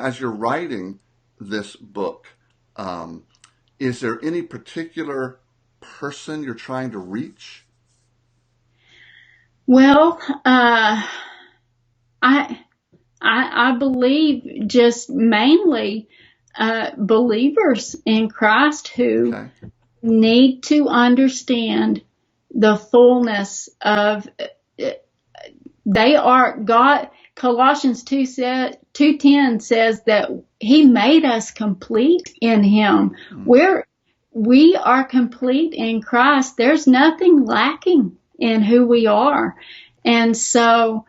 as you're writing this book, is there any particular person you're trying to reach? Well, I I believe just mainly believers in Christ who Okay. need to understand the fullness of they are God. Colossians 2:10 says that he made us complete in him. Mm. We are complete in Christ. There's nothing lacking in who we are. And so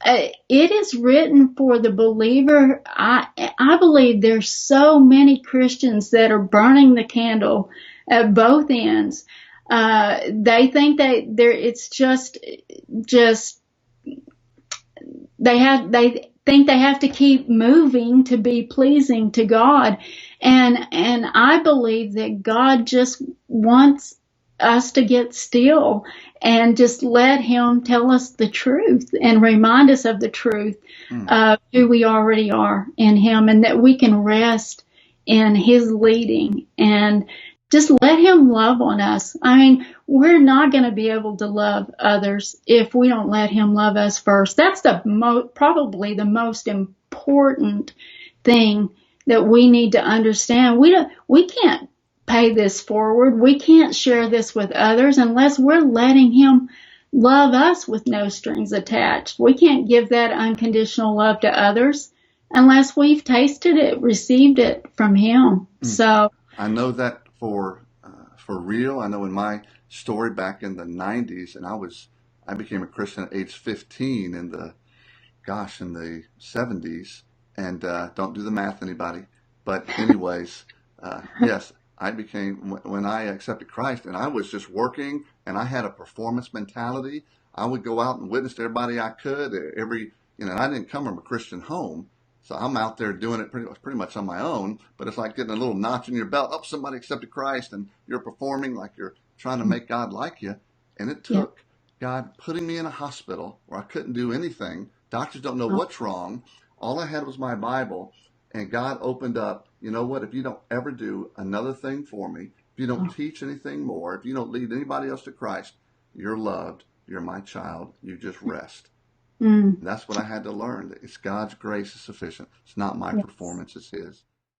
it is written for the believer. I believe there's so many Christians that are burning the candle at both ends. They think it's just they think they have to keep moving to be pleasing to God. And I believe that God just wants us to get still and just let him tell us the truth and remind us of the truth Mm. of who we already are in him, and that we can rest in his leading and just let him love on us. I mean, we're not going to be able to love others if we don't let him love us first. That's probably the most important thing that we need to understand. We can't pay this forward. We can't share this with others unless we're letting him love us with no strings attached. We can't give that unconditional love to others unless we've tasted it, received it from him. Mm. So, I know that for real. I know in my story back in the 90s, and I became a Christian at age 15 in the 70s, and don't do the math, anybody. But anyways, yes, I became when I accepted Christ, and I was just working, and I had a performance mentality. I would go out and witness to everybody I could. And I didn't come from a Christian home, so I'm out there doing it pretty much on my own. But it's like getting a little notch in your belt. Oh, somebody accepted Christ, and you're performing like you're trying to make God like you. And it yeah. took God putting me in a hospital where I couldn't do anything. Doctors don't know what's wrong. All I had was my Bible, and God opened up. You know what? If you don't ever do another thing for me, if you don't teach anything more, if you don't lead anybody else to Christ, you're loved. You're my child. You just rest. Mm. And that's what I had to learn. It's God's grace is sufficient. It's not my Yes. performance, it's his.